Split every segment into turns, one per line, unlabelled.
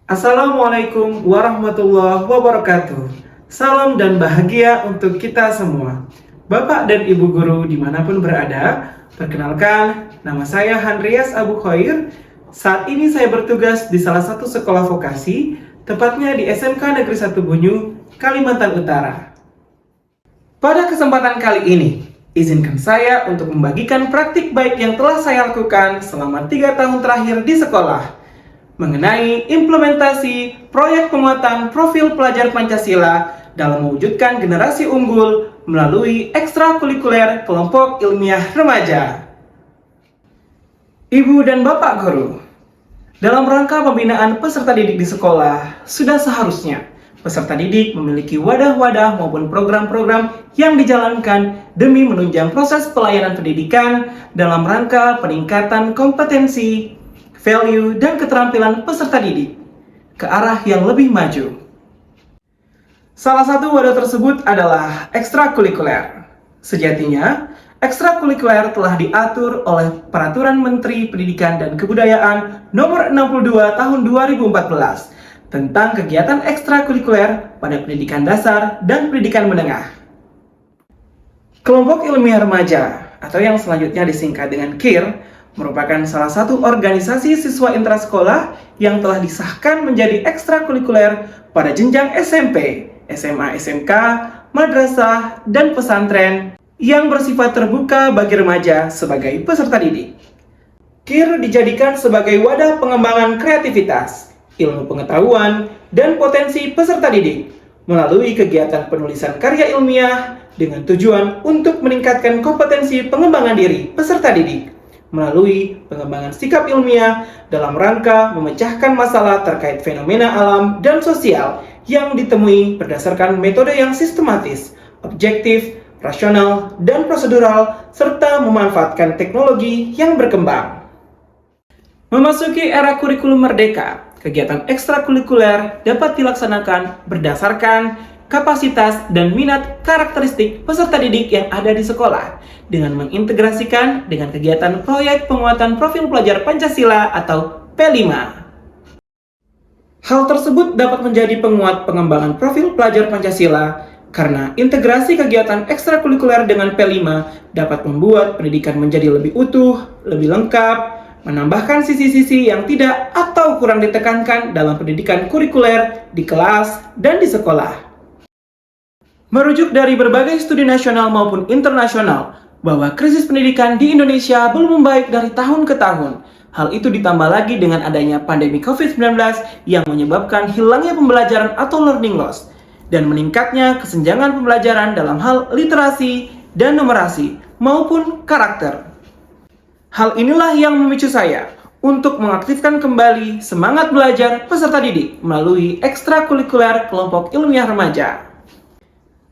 Assalamualaikum warahmatullahi wabarakatuh. Salam dan bahagia untuk kita semua. Bapak dan Ibu Guru dimanapun berada, perkenalkan, nama saya Handrias Abu Khair. Saat ini saya bertugas di salah satu sekolah vokasi, tepatnya di SMK Negeri 1 Bunyu, Kalimantan Utara. Pada kesempatan kali ini, izinkan saya untuk membagikan praktik baik yang telah saya lakukan selama 3 tahun terakhir di sekolah mengenai implementasi proyek penguatan profil pelajar Pancasila dalam mewujudkan generasi unggul melalui ekstrakurikuler kelompok ilmiah remaja. Ibu dan Bapak Guru, dalam rangka pembinaan peserta didik di sekolah, sudah seharusnya peserta didik memiliki wadah-wadah maupun program-program yang dijalankan demi menunjang proses pelayanan pendidikan dalam rangka peningkatan kompetensi, value, dan keterampilan peserta didik ke arah yang lebih maju. Salah satu wadah tersebut adalah ekstrakurikuler. Sejatinya, ekstrakurikuler telah diatur oleh Peraturan Menteri Pendidikan dan Kebudayaan Nomor 62 Tahun 2014 tentang kegiatan ekstrakurikuler pada pendidikan dasar dan pendidikan menengah. Kelompok ilmiah remaja atau yang selanjutnya disingkat dengan KIR merupakan salah satu organisasi siswa intrasekolah yang telah disahkan menjadi ekstrakurikuler pada jenjang SMP, SMA, SMK, madrasah, dan pesantren yang bersifat terbuka bagi remaja sebagai peserta didik. KIR dijadikan sebagai wadah pengembangan kreativitas, ilmu pengetahuan, dan potensi peserta didik melalui kegiatan penulisan karya ilmiah dengan tujuan untuk meningkatkan kompetensi pengembangan diri peserta didik melalui pengembangan sikap ilmiah dalam rangka memecahkan masalah terkait fenomena alam dan sosial yang ditemui berdasarkan metode yang sistematis, objektif, rasional, dan prosedural, serta memanfaatkan teknologi yang berkembang. Memasuki era kurikulum merdeka, kegiatan ekstrakurikuler dapat dilaksanakan berdasarkan kapasitas dan minat karakteristik peserta didik yang ada di sekolah dengan mengintegrasikan dengan kegiatan proyek penguatan profil pelajar Pancasila atau P5. Hal tersebut dapat menjadi penguat pengembangan profil pelajar Pancasila karena integrasi kegiatan ekstrakurikuler dengan P5 dapat membuat pendidikan menjadi lebih utuh, lebih lengkap, menambahkan sisi-sisi yang tidak atau kurang ditekankan dalam pendidikan kurikuler di kelas dan di sekolah. Merujuk dari berbagai studi nasional maupun internasional, bahwa krisis pendidikan di Indonesia belum membaik dari tahun ke tahun. Hal itu ditambah lagi dengan adanya pandemi COVID-19 yang menyebabkan hilangnya pembelajaran atau learning loss, dan meningkatnya kesenjangan pembelajaran dalam hal literasi dan numerasi maupun karakter. Hal inilah yang memicu saya untuk mengaktifkan kembali semangat belajar peserta didik melalui ekstrakurikuler kelompok ilmiah remaja.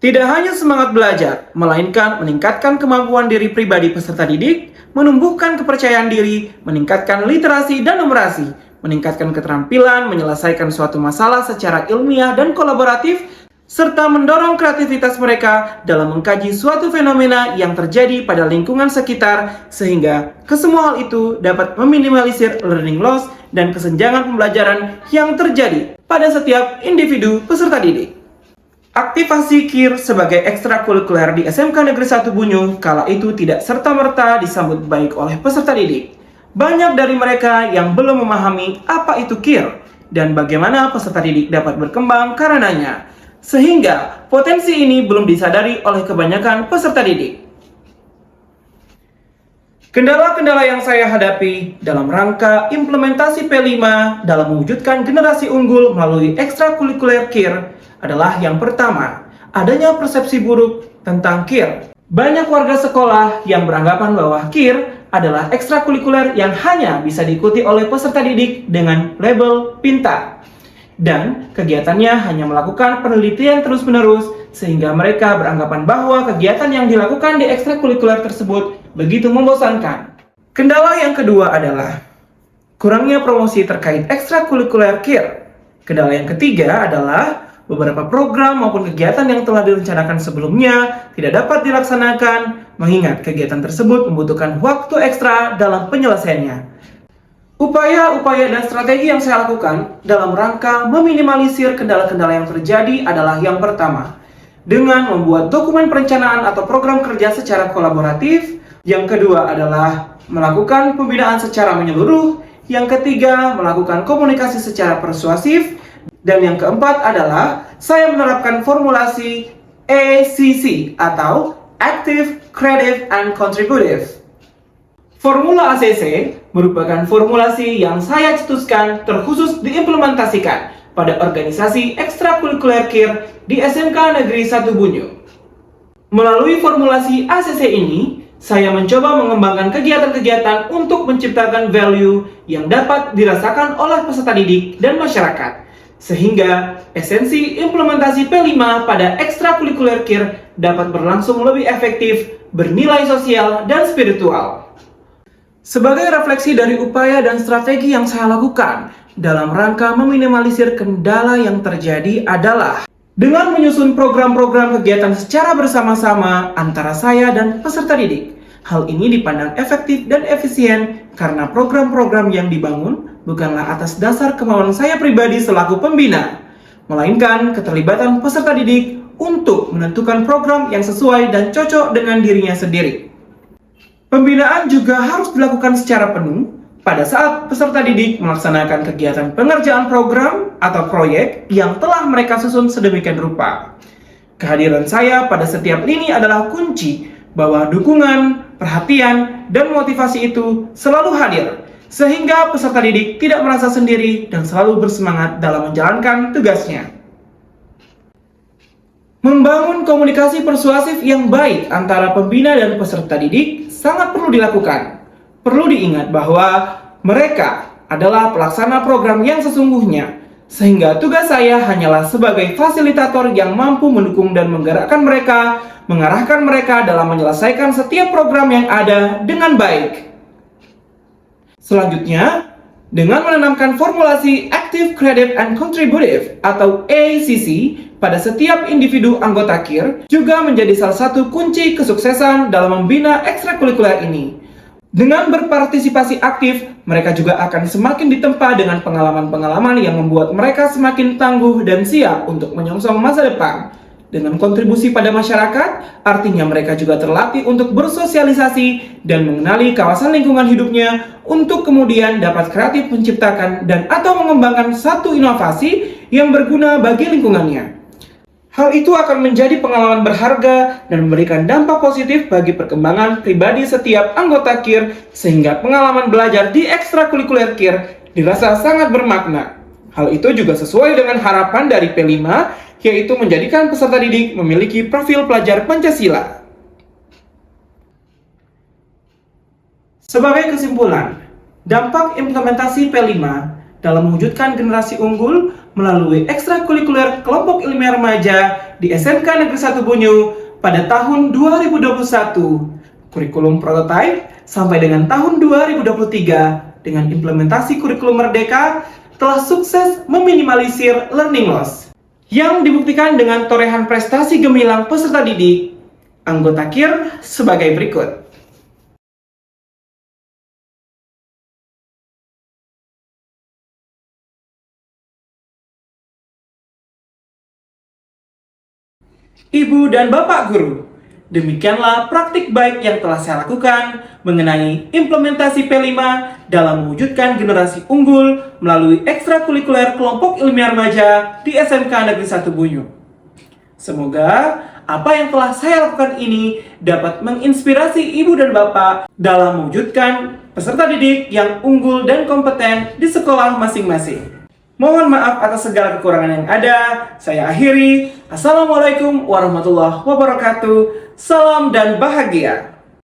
Tidak hanya semangat belajar, melainkan meningkatkan kemampuan diri pribadi peserta didik, menumbuhkan kepercayaan diri, meningkatkan literasi dan numerasi, meningkatkan keterampilan menyelesaikan suatu masalah secara ilmiah dan kolaboratif, serta mendorong kreativitas mereka dalam mengkaji suatu fenomena yang terjadi pada lingkungan sekitar, sehingga kesemua hal itu dapat meminimalisir learning loss dan kesenjangan pembelajaran yang terjadi pada setiap individu peserta didik. Aktivasi KIR sebagai ekstrakurikuler di SMK Negeri 1 Bunyu kala itu tidak serta-merta disambut baik oleh peserta didik. Banyak dari mereka yang belum memahami apa itu KIR dan bagaimana peserta didik dapat berkembang karenanya, sehingga potensi ini belum disadari oleh kebanyakan peserta didik. Kendala-kendala yang saya hadapi dalam rangka implementasi P5 dalam mewujudkan generasi unggul melalui ekstrakurikuler KIR adalah yang pertama, adanya persepsi buruk tentang KIR. Banyak warga sekolah yang beranggapan bahwa KIR adalah ekstrakurikuler yang hanya bisa diikuti oleh peserta didik dengan label pintar. Dan kegiatannya hanya melakukan penelitian terus-menerus sehingga mereka beranggapan bahwa kegiatan yang dilakukan di ekstrakurikuler tersebut begitu membosankan. Kendala yang kedua adalah kurangnya promosi terkait ekstrakurikuler KIR. Kendala yang ketiga adalah beberapa program maupun kegiatan yang telah direncanakan sebelumnya tidak dapat dilaksanakan mengingat kegiatan tersebut membutuhkan waktu ekstra dalam penyelesaiannya. Upaya-upaya dan strategi yang saya lakukan dalam rangka meminimalisir kendala-kendala yang terjadi adalah yang pertama, dengan membuat dokumen perencanaan atau program kerja secara kolaboratif. Yang kedua adalah melakukan pembinaan secara menyeluruh. Yang ketiga, melakukan komunikasi secara persuasif. Dan yang keempat adalah saya menerapkan formulasi ACC atau Active, Creative, and Contributive. Formula ACC merupakan formulasi yang saya cetuskan terkhusus diimplementasikan pada organisasi ekstrakurikuler KIR di SMK Negeri 1 Bunyu. Melalui formulasi ACC ini, saya mencoba mengembangkan kegiatan-kegiatan untuk menciptakan value yang dapat dirasakan oleh peserta didik dan masyarakat, sehingga esensi implementasi P5 pada ekstrakurikuler KIR dapat berlangsung lebih efektif, bernilai sosial, dan spiritual. Sebagai refleksi dari upaya dan strategi yang saya lakukan dalam rangka meminimalisir kendala yang terjadi adalah dengan menyusun program-program kegiatan secara bersama-sama antara saya dan peserta didik. Hal ini dipandang efektif dan efisien karena program-program yang dibangun bukanlah atas dasar kemauan saya pribadi selaku pembina, melainkan keterlibatan peserta didik untuk menentukan program yang sesuai dan cocok dengan dirinya sendiri. Pembinaan juga harus dilakukan secara penuh pada saat peserta didik melaksanakan kegiatan pengerjaan program atau proyek yang telah mereka susun sedemikian rupa. Kehadiran saya pada setiap lini adalah kunci bahwa dukungan, perhatian, dan motivasi itu selalu hadir, sehingga peserta didik tidak merasa sendiri dan selalu bersemangat dalam menjalankan tugasnya. Membangun komunikasi persuasif yang baik antara pembina dan peserta didik sangat perlu dilakukan. Perlu diingat bahwa mereka adalah pelaksana program yang sesungguhnya, sehingga tugas saya hanyalah sebagai fasilitator yang mampu mendukung dan menggerakkan mereka, mengarahkan mereka dalam menyelesaikan setiap program yang ada dengan baik. Selanjutnya, dengan menanamkan formulasi Active, Creative, and Contributive atau ACC pada setiap individu anggota KIR juga menjadi salah satu kunci kesuksesan dalam membina ekstrakurikuler ini. Dengan berpartisipasi aktif, mereka juga akan semakin ditempa dengan pengalaman-pengalaman yang membuat mereka semakin tangguh dan siap untuk menyongsong masa depan. Dengan kontribusi pada masyarakat, artinya mereka juga terlatih untuk bersosialisasi dan mengenali kawasan lingkungan hidupnya untuk kemudian dapat kreatif menciptakan dan atau mengembangkan satu inovasi yang berguna bagi lingkungannya. Hal itu akan menjadi pengalaman berharga dan memberikan dampak positif bagi perkembangan pribadi setiap anggota KIR, sehingga pengalaman belajar di ekstrakurikuler KIR dirasa sangat bermakna. Hal itu juga sesuai dengan harapan dari P5, yaitu menjadikan peserta didik memiliki profil pelajar Pancasila. Sebagai kesimpulan, dampak implementasi P5 dalam mewujudkan generasi unggul melalui ekstrakurikuler kelompok ilmiah remaja di SMK Negeri 1 Bunyu pada tahun 2021, kurikulum prototipe sampai dengan tahun 2023 dengan implementasi kurikulum merdeka telah sukses meminimalisir learning loss, yang dibuktikan dengan torehan prestasi gemilang peserta didik anggota KIR sebagai berikut. Ibu dan Bapak Guru, demikianlah praktik baik yang telah saya lakukan mengenai implementasi P5 dalam mewujudkan generasi unggul melalui ekstrakurikuler kelompok ilmiah remaja di SMK Negeri 1 Bunyu. Semoga apa yang telah saya lakukan ini dapat menginspirasi Ibu dan Bapak dalam mewujudkan peserta didik yang unggul dan kompeten di sekolah masing-masing. Mohon maaf atas segala kekurangan yang ada. Saya akhiri. Assalamualaikum warahmatullahi wabarakatuh. Salam dan bahagia.